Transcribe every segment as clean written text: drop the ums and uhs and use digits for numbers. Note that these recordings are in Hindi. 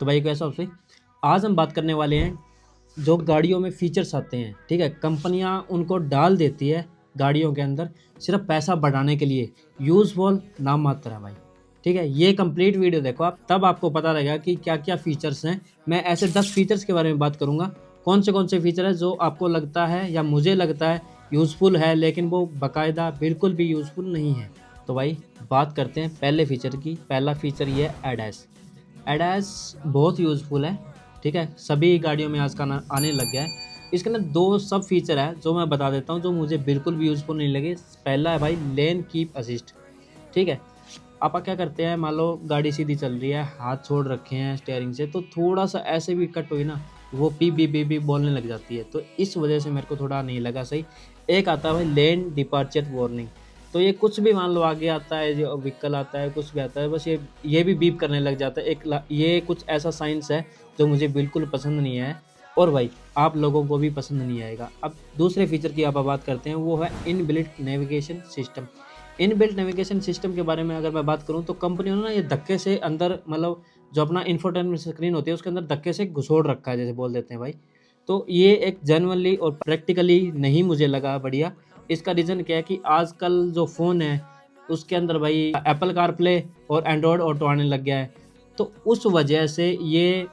तो भाई कैसा आपसे आज हम बात करने वाले हैं जो गाड़ियों में फीचर्स आते हैं। ठीक है, कंपनियां उनको डाल देती है गाड़ियों के अंदर सिर्फ पैसा बढ़ाने के लिए, यूजफुल नाम मात्र है भाई। ठीक है, ये कंप्लीट वीडियो देखो आप, तब आपको पता लगेगा कि क्या क्या फीचर्स हैं। मैं ऐसे 10 फीचर्स के बारे में बात करूंगा, कौन से फीचर है जो आपको लगता है या मुझे लगता है यूज़फुल है, लेकिन वो बाकायदा बिल्कुल भी यूज़फुल नहीं है। तो भाई बात करते हैं पहले फीचर की। पहला फीचर ये है एडएस। एडएस बहुत यूज़फुल है। ठीक है, सभी गाड़ियों में आज का आने लग गया है। इसके अंदर 2 सब फीचर है जो मैं बता देता हूँ, जो मुझे बिल्कुल भी यूज़फुल नहीं लगे। पहला है भाई लेन कीप असिस्ट। ठीक है, आप क्या करते हैं, मान लो गाड़ी सीधी चल रही है, हाथ छोड़ रखे हैं स्टीयरिंग से, तो थोड़ा सा ऐसे भी कट हुई ना, वो पी बी बी बी बोलने लग जाती है। तो इस वजह से मेरे को थोड़ा नहीं लगा सही। एक आता है भाई लेन डिपार्चर वार्निंग। तो ये कुछ भी मान लो आगे आता है, जो व्हीकल आता है, कुछ भी आता है, बस ये भी बीप करने लग जाता है। ये कुछ ऐसा साइंस है जो मुझे बिल्कुल पसंद नहीं है, और भाई आप लोगों को भी पसंद नहीं आएगा। अब दूसरे फीचर की आप बात करते हैं, वो है inbuilt navigation system. Inbuilt navigation system के बारे में अगर मैं बात करूं, तो कंपनियों ने ना ये धक्के से अंदर, मतलब जो अपना इंफोटेनमेंट स्क्रीन होती है उसके अंदर धक्के से घुसोड़ रखा है, जैसे बोल देते हैं भाई। तो ये एक जेन्युइनली और प्रैक्टिकली नहीं मुझे लगा बढ़िया। इसका रीज़न क्या है कि आजकल जो फ़ोन है उसके अंदर भाई एप्पल कार प्ले और एंड्रॉयड ऑटो आने लग गया है। तो उस वजह से ये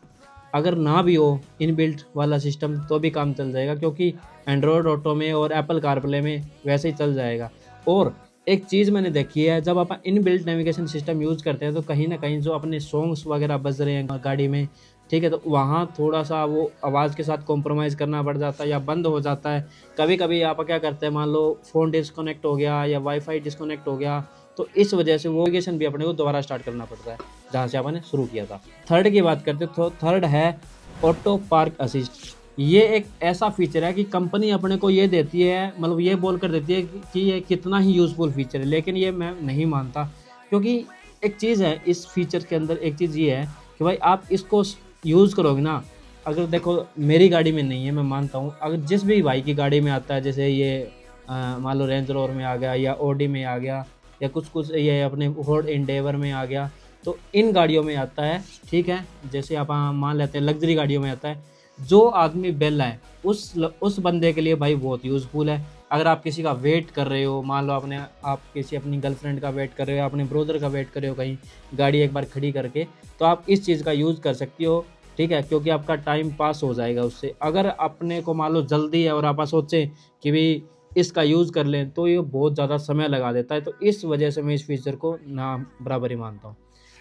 अगर ना भी हो इनबिल्ट वाला सिस्टम तो भी काम चल जाएगा, क्योंकि एंड्रॉयड ऑटो में और एप्पल कारप्ले में वैसे ही चल जाएगा। और एक चीज़ मैंने देखी है, जब आप इनबिल्ट नेविगेशन सिस्टम यूज़ करते हैं तो कहीं ना कहीं जो अपने सॉन्ग्स वगैरह बज रहे हैं गाड़ी में, ठीक है, तो वहाँ थोड़ा सा वो आवाज़ के साथ कॉम्प्रोमाइज़ करना पड़ जाता है या बंद हो जाता है। कभी कभी आप क्या करते हैं, मान लो फ़ोन डिस्कनेक्ट हो गया या वाईफाई डिस्कनेक्ट हो गया, तो इस वजह से वो नेविगेशन भी अपने को दोबारा स्टार्ट करना पड़ता है जहाँ से आपने शुरू किया था। थर्ड की बात करते तो थर्ड है ऑटो पार्क असिस्ट। ये एक ऐसा फीचर है कि कंपनी अपने को ये देती है, मतलब ये बोल कर देती है कि ये कितना ही यूज़फुल फीचर है, लेकिन ये मैं नहीं मानता। क्योंकि एक चीज़ है इस फीचर के अंदर, एक चीज़ ये है कि भाई आप इसको यूज़ करोगे ना, अगर देखो मेरी गाड़ी में नहीं है, मैं मानता हूँ, अगर जिस भी भाई की गाड़ी में आता है, जैसे ये मान लो रेंज रोवर में आ गया या ऑडी में आ गया या कुछ ये अपने फोर्ड एंडेवर में आ गया, तो इन गाड़ियों में आता है। ठीक है, जैसे आप मान लेते हैं लग्जरी गाड़ियों में आता है। जो आदमी बेला है उस बंदे के लिए भाई बहुत यूज़फुल है। अगर आप किसी का वेट कर रहे हो, मान लो आप किसी अपनी गर्लफ्रेंड का वेट कर रहे हो, अपने ब्रदर का वेट कर रहे हो कहीं गाड़ी एक बार खड़ी करके, तो आप इस चीज़ का यूज़ कर सकती हो। ठीक है, क्योंकि आपका टाइम पास हो जाएगा उससे। अगर अपने को मान लो जल्दी है और आप सोचें कि भाई इसका यूज़ कर लें, तो ये बहुत ज़्यादा समय लगा देता है। तो इस वजह से मैं इस फीचर को ना बराबर ही मानता हूँ।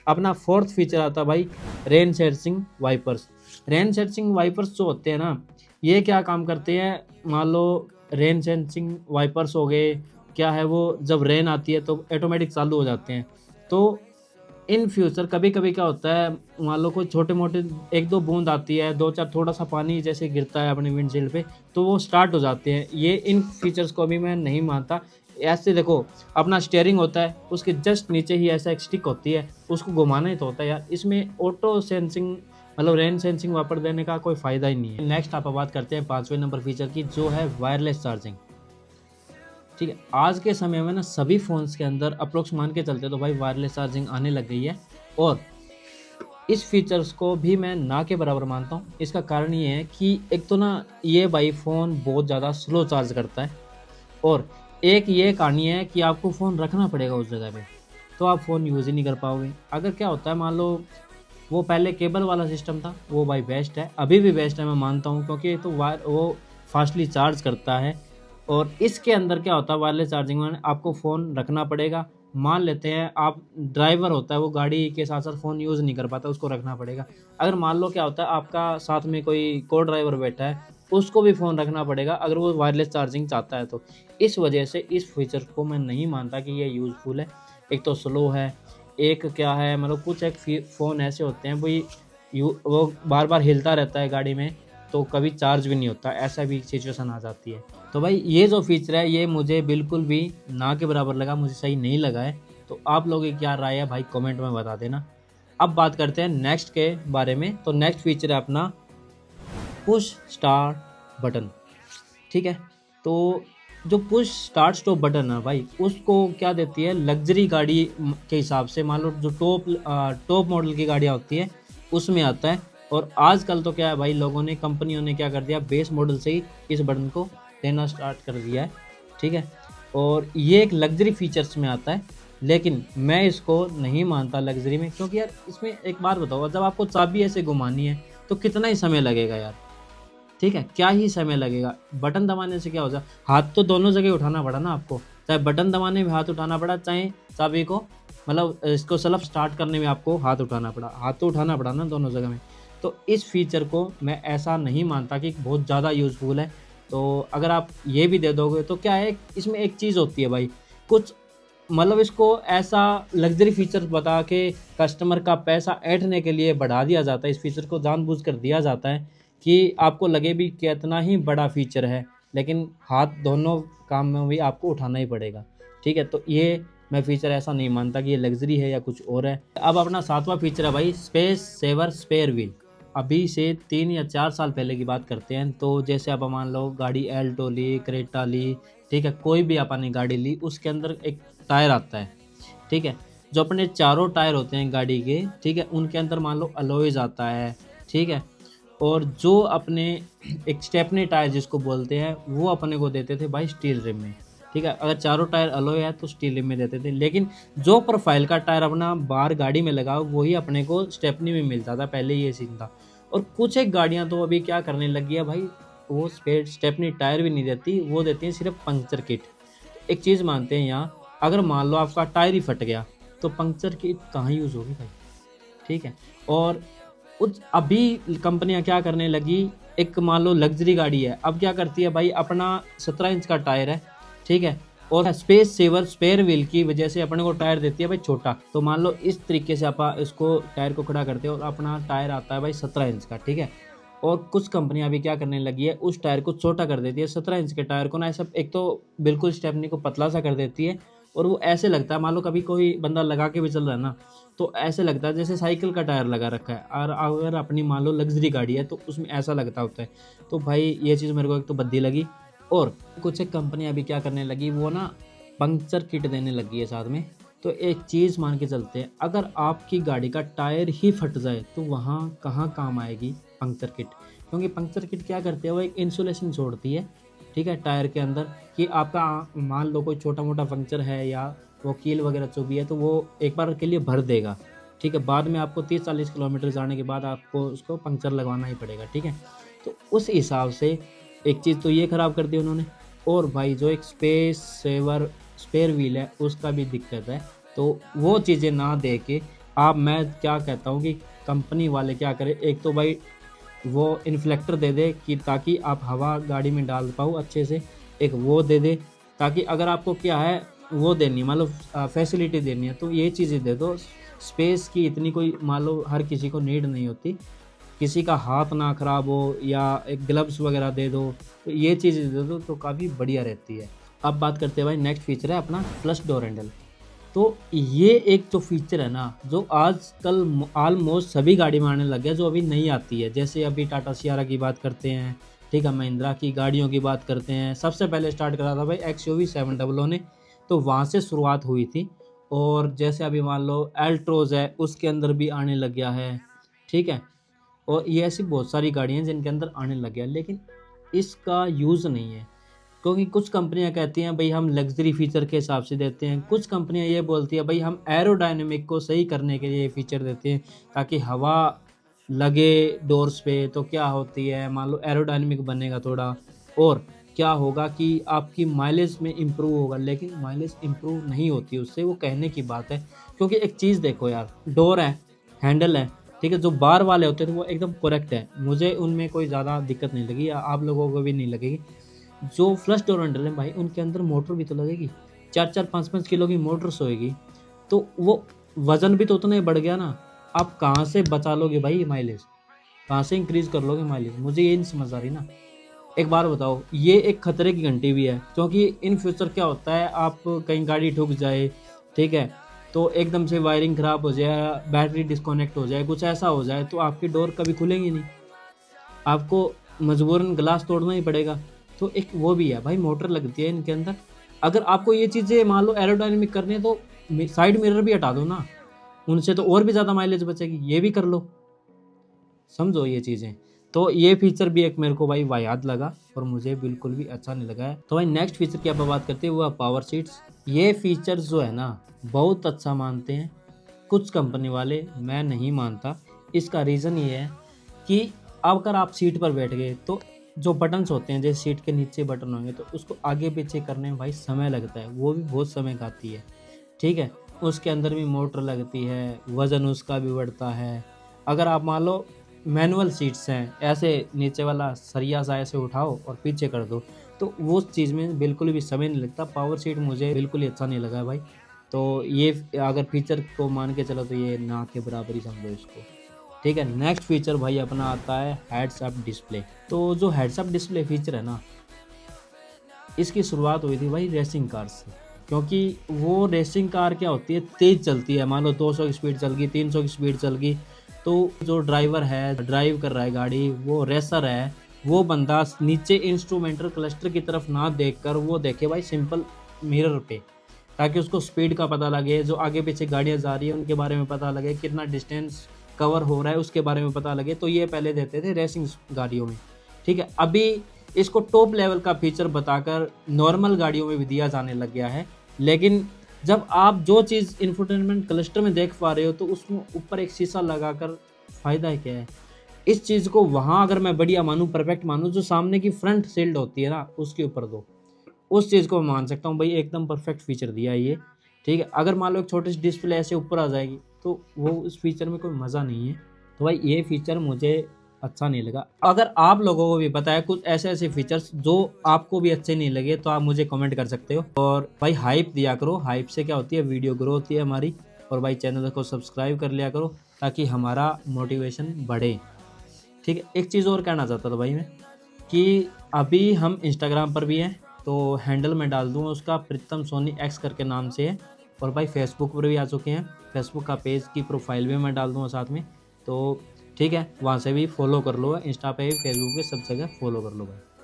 अपना फोर्थ फीचर आता है भाई rain sensing wipers. Rain sensing wipers जो होते हैं ना, ये क्या काम करते हैं, मान लो रेन सेंसिंग वाइपर्स हो गए, क्या है वो, जब रेन आती है तो ऑटोमेटिक चालू हो जाते हैं। तो इन फ्यूचर कभी कभी क्या होता है, मान लो कोई छोटे मोटे 1-2 बूंद आती है, 2-4 थोड़ा सा पानी जैसे गिरता है अपने विंडशील्ड पे, तो वो स्टार्ट हो जाते हैं। ये इन फीचर्स को भी मैं नहीं मानता। ऐसे देखो, अपना स्टीयरिंग होता है, उसके जस्ट नीचे ही ऐसा एक स्टिक होती है, उसको घुमाना ही तो होता है यार। इसमें ऑटो सेंसिंग मतलब रेन सेंसिंग वापर देने का कोई फ़ायदा ही नहीं है। नेक्स्ट आप बात करते हैं 5वें नंबर फीचर की, जो है वायरलेस चार्जिंग। ठीक है, आज के समय में ना सभी फ़ोन्स के अंदर अप्रोक्स मान के चलते तो भाई वायरलेस चार्जिंग आने लग गई है, और इस फीचर्स को भी मैं ना के बराबर मानता हूँ। इसका कारण ये है कि एक तो ना ये भाई फ़ोन बहुत ज़्यादा स्लो चार्ज करता है, और एक ये कहानी है कि आपको फ़ोन रखना पड़ेगा उस जगह पे, तो आप फ़ोन यूज़ ही नहीं कर पाओगे। अगर क्या होता है, मान लो वो पहले केबल वाला सिस्टम था, वो भाई बेस्ट है, अभी भी बेस्ट है मैं मानता हूँ, क्योंकि तो वो फास्टली चार्ज करता है। और इसके अंदर क्या होता है, वायरलेस चार्जिंग में आपको फ़ोन रखना पड़ेगा। मान लेते हैं आप ड्राइवर होता है, वो गाड़ी के साथ साथ फ़ोन यूज़ नहीं कर पाता, उसको रखना पड़ेगा। अगर मान लो क्या होता है, आपका साथ में कोई को ड्राइवर बैठा है, उसको भी फ़ोन रखना पड़ेगा अगर वो वायरलेस चार्जिंग चाहता है तो। इस वजह से इस फीचर को मैं नहीं मानता कि ये यूज़फुल है। एक तो स्लो है, एक क्या है, मतलब कुछ एक फ़ोन ऐसे होते हैं वो बार बार हिलता रहता है गाड़ी में, तो कभी चार्ज भी नहीं होता, ऐसा भी सिचुएशन आ जाती है। तो भाई ये जो फीचर है ये मुझे बिल्कुल भी ना के बराबर लगा, मुझे सही नहीं लगा है। तो आप लोगों की क्या राय है भाई, कमेंट में बता देना। अब बात करते हैं नेक्स्ट के बारे में। तो नेक्स्ट फीचर है अपना पुश स्टार्ट बटन। ठीक है, तो जो पुश स्टार्ट स्टॉप बटन है भाई, उसको क्या देती है, लग्जरी गाड़ी के हिसाब से, मान लो जो टॉप मॉडल की गाड़ियाँ होती है, उसमें आता है। और आजकल तो क्या है भाई, लोगों ने, कंपनियों ने क्या कर दिया, बेस मॉडल से ही इस बटन को देना स्टार्ट कर दिया है, ठीक है। और ये एक लग्जरी फीचर्स में आता है, लेकिन मैं इसको नहीं मानता लग्जरी में, क्योंकि यार इसमें एक बात बताओ, जब आपको चाबी ऐसे घुमानी है तो कितना ही समय लगेगा यार, ठीक है, क्या ही समय लगेगा। बटन दबाने से क्या हो जाए, हाथ तो दोनों जगह उठाना पड़ा ना आपको, चाहे बटन दबाने में हाथ उठाना पड़ा, चाहे चाबी को, मतलब इसको सेल्फ स्टार्ट करने में आपको हाथ उठाना पड़ा, हाथ तो उठाना पड़ा ना दोनों जगह में। तो इस फीचर को मैं ऐसा नहीं मानता कि बहुत ज़्यादा यूज़फुल है। तो अगर आप ये भी दे दोगे तो क्या है, इसमें एक चीज़ होती है भाई, कुछ मतलब इसको ऐसा लग्जरी फीचर बता के कस्टमर का पैसा ऐंठने के लिए बढ़ा दिया जाता है, इस फीचर को जानबूझ कर दिया जाता है कि आपको लगे भी कितना ही बड़ा फीचर है, लेकिन हाथ दोनों काम में भी आपको उठाना ही पड़ेगा, ठीक है। तो ये मैं फीचर ऐसा नहीं मानता कि ये लग्जरी है या कुछ और है। अब अपना सातवां फीचर है भाई, स्पेस सेवर स्पेयर व्हील। अभी से 3 या 4 साल पहले की बात करते हैं, तो जैसे आप मान लो गाड़ी एल्टो ली, क्रेटा ली, ठीक है, कोई भी आपने गाड़ी ली, उसके अंदर एक टायर आता है, ठीक है। जो अपने चारों टायर होते हैं गाड़ी के, ठीक है, उनके अंदर मान लो अलॉयज आता है, ठीक है। और जो अपने एक स्टेपनी टायर जिसको बोलते हैं, वो अपने को देते थे भाई स्टील रिम में, ठीक है। अगर चारों टायर अलॉय है तो स्टील रिम में देते थे, लेकिन जो प्रोफाइल का टायर अपना बाहर गाड़ी में लगा वही अपने को स्टेपनी में मिलता था, पहले ये सीन था। और कुछ एक गाड़ियां तो अभी क्या करने लगी है भाई, वो स्टेपनी टायर भी नहीं देती, वो देती हैं सिर्फ पंक्चर किट। एक चीज़ मानते हैं यहाँ, अगर मान लो आपका टायर ही फट गया तो पंक्चर किट कहाँ यूज़ होगी भाई, ठीक है। और उस अभी कंपनियां क्या करने लगी, एक मान लो लग्जरी गाड़ी है, अब क्या करती है भाई, अपना 17 इंच का टायर है, ठीक है, और स्पेस सेवर स्पेयर व्हील की वजह से अपने को टायर देती है भाई छोटा। तो मान लो इस तरीके से आप इसको टायर को खड़ा करते हो और अपना टायर आता है भाई 17 इंच का, ठीक है। और कुछ कंपनियां अभी क्या करने लगी है, उस टायर को छोटा कर देती है, 17 इंच के टायर को ना ऐसा, एक तो बिल्कुल स्टेपनी को पतला सा कर देती है, और वो ऐसे लगता है, मान लो कभी कोई बंदा लगा के भी चल रहा है ना, तो ऐसे लगता है जैसे साइकिल का टायर लगा रखा है। और अगर अपनी मान लो लग्जरी गाड़ी है तो उसमें ऐसा लगता होता है। तो भाई ये चीज़ मेरे को एक तो भद्दी लगी। और कुछ एक कंपनियां अभी क्या करने लगी, वो ना पंक्चर किट देने लगी है साथ में। तो एक चीज़ मान के चलते हैं, अगर आपकी गाड़ी का टायर ही फट जाए तो वहाँ कहाँ काम आएगी पंक्चर किट, क्योंकि पंक्चर किट क्या करती है, वो एक इंसुलेशन छोड़ती है, ठीक है, टायर के अंदर, कि आपका मान लो कोई छोटा मोटा पंक्चर है या वो कील वगैरह जो भी है, तो वो एक बार के लिए भर देगा, ठीक है। बाद में आपको 30-40 किलोमीटर जाने के बाद आपको उसको पंक्चर लगवाना ही पड़ेगा, ठीक है। तो उस हिसाब से एक चीज़ तो ये ख़राब कर दी उन्होंने। और भाई जो एक स्पेस सेवर स्पेयर व्हील है उसका भी दिक्कत है। तो वो चीज़ें ना दे के आप, मैं क्या कहता हूँ कि कंपनी वाले क्या करें, एक तो भाई वो इन्फ्लेक्टर दे दे कि ताकि आप हवा गाड़ी में डाल पाओ अच्छे से, एक वो दे दे, ताकि अगर आपको क्या है वो देनी है, मान लो फैसिलिटी देनी है तो ये चीज़ें दे दो। स्पेस की इतनी कोई मान लो हर किसी को नीड नहीं होती, किसी का हाथ ना ख़राब हो, या एक ग्लव्स वगैरह दे दो, तो ये चीज़ें दे दो तो काफ़ी बढ़िया रहती है। अब बात करते हैं भाई, नेक्स्ट फीचर है अपना फ्लश डोर हैंडल। तो ये एक जो फीचर है ना, जो आजकल ऑलमोस्ट सभी गाड़ी में आने लग गया, जो अभी नहीं आती है। जैसे अभी टाटा सियारा की बात करते हैं, ठीक है, महिंद्रा की गाड़ियों की बात करते हैं, सबसे पहले स्टार्ट करा था भाई XUV 700 ने, तो वहाँ से शुरुआत हुई थी। और जैसे अभी मान लो एल्ट्रोज है, उसके अंदर भी आने लग गया है, ठीक है। और ये ऐसी बहुत सारी गाड़ियाँ हैं जिनके अंदर आने लग गया, लेकिन इसका यूज़ नहीं है, क्योंकि कुछ कंपनियां कहती हैं भाई हम लग्जरी फीचर के हिसाब से देते हैं, कुछ कंपनियां ये बोलती है भाई हम एरोडायनेमिक को सही करने के लिए ये फीचर देते हैं, ताकि हवा लगे डोर्स पे तो क्या होती है, मान लो एरोडायनेमिक बनेगा थोड़ा, और क्या होगा कि आपकी माइलेज में इम्प्रूव होगा, लेकिन माइलेज इम्प्रूव नहीं होती उससे, वो कहने की बात है। क्योंकि एक चीज़ देखो यार, डोर है, हैंडल है, ठीक है, जो बार वाले होते हैं वो एकदम करेक्ट है, मुझे उनमें कोई ज़्यादा दिक्कत नहीं लगी, या आप लोगों को भी नहीं लगेगी। जो फ्लश डोर हैंडल है भाई, उनके अंदर मोटर भी तो लगेगी, 4-4 5-5 किलो की मोटर सोएगी, तो वो वज़न भी तो उतना ही बढ़ गया ना। आप कहाँ से बचा लोगे भाई माइलेज, कहाँ से इंक्रीज़ कर लोगे माइलेज, मुझे ये नहीं समझ आ रही ना। एक बार बताओ, ये एक खतरे की घंटी भी है, क्योंकि इन फ्यूचर क्या होता है, आप कहीं गाड़ी ठुक जाए, ठीक है, तो एकदम से वायरिंग ख़राब हो जाए, बैटरी डिस्कनेक्ट हो जाए, कुछ ऐसा हो जाए, तो आपकी डोर कभी खुलेंगी नहीं, आपको मजबूरन ग्लास तोड़ना ही पड़ेगा। तो एक वो भी है भाई, मोटर लगती है इनके अंदर। अगर आपको ये चीज़ें मान लो एरोडायनेमिक करनी है तो साइड मिरर भी हटा दो ना, उनसे तो और भी ज़्यादा माइलेज बचेगी, ये भी कर लो। समझो ये चीज़ें। तो ये फीचर भी एक मेरे को भाई वाहियात लगा और मुझे बिल्कुल भी अच्छा नहीं लगा है। तो भाई नेक्स्ट फीचर की आप बात करते हैं वो है पावर सीट्स। ये फीचर्स जो है ना बहुत अच्छा मानते हैं कुछ कंपनी वाले, मैं नहीं मानता। इसका रीज़न ये है कि अगर आप सीट पर बैठ गए तो जो बटन्स होते हैं जैसे सीट के नीचे बटन होंगे तो उसको आगे पीछे करने में भाई समय लगता है, वो भी बहुत समय खाती है, ठीक है। उसके अंदर भी मोटर लगती है, वज़न उसका भी बढ़ता है। अगर आप मान लो मैनुअल सीट्स हैं, ऐसे नीचे वाला सरिया सा ऐसे उठाओ और पीछे कर दो, तो वो चीज़ में बिल्कुल भी समय नहीं लगता। पावर सीट मुझे बिल्कुल ही अच्छा नहीं लगा भाई। तो ये अगर फीचर को मान के चलो तो ये ना के बराबर ही समझो इसको, ठीक है। नेक्स्ट फीचर भाई अपना आता है हेड्स अप डिस्प्ले। तो जो हेड्स अप डिस्प्ले फीचर है ना, इसकी शुरुआत हुई थी भाई रेसिंग कार से, क्योंकि वो रेसिंग कार क्या होती है, तेज़ चलती है। मान लो 200 की स्पीड चल गई, 300 की स्पीड चल गई, तो जो ड्राइवर है, ड्राइव कर रहा है गाड़ी, वो रेसर है, वो बंदा नीचे इंस्ट्रूमेंटल क्लस्टर की तरफ ना देखकर वो देखे भाई सिंपल मिरर पे, ताकि उसको स्पीड का पता लगे, जो आगे पीछे गाड़ियाँ जा रही है उनके बारे में पता लगे, कितना डिस्टेंस कवर हो रहा है उसके बारे में पता लगे। तो ये पहले देते थे रेसिंग गाड़ियों में, ठीक है। अभी इसको टॉप लेवल का फीचर बताकर नॉर्मल गाड़ियों में भी दिया जाने लग गया है। लेकिन जब आप जो चीज़ इंफोटेनमेंट क्लस्टर में देख पा रहे हो तो उसमें ऊपर एक शीशा लगाकर फ़ायदा क्या है। इस चीज़ को वहाँ अगर मैं बढ़िया मानूँ, परफेक्ट मानूँ, जो सामने की फ्रंट शील्ड होती है ना उसके ऊपर दो, उस चीज़ को मैं मान सकता हूँ भाई एकदम परफेक्ट फीचर दिया है ये, ठीक है। अगर मान लो एक छोटी सी डिस्प्ले ऐसे ऊपर आ जाएगी तो वो उस फीचर में कोई मज़ा नहीं है। तो भाई ये फीचर मुझे अच्छा नहीं लगा। अगर आप लोगों को भी पता है कुछ ऐसे ऐसे फीचर्स जो आपको भी अच्छे नहीं लगे तो आप मुझे कमेंट कर सकते हो। और भाई हाइप दिया करो, हाइप से क्या होती है, वीडियो ग्रो होती है हमारी। और भाई चैनल को सब्सक्राइब कर लिया करो ताकि हमारा मोटिवेशन बढ़े, ठीक है। एक चीज़ और कहना चाहता था भाई मैं कि अभी हम इंस्टाग्राम पर भी हैं, तो हैंडल मैं डाल दूँगा उसका, प्रीतम सोनी एक्स करके नाम से है। और भाई फेसबुक पर भी आ चुके हैं, फेसबुक का पेज की प्रोफाइल भी मैं डाल दूँगा साथ में, तो ठीक है, वहाँ से भी फॉलो कर लो। इंस्टा पे, फेसबुक पे, सब जगह फॉलो कर लो भाई।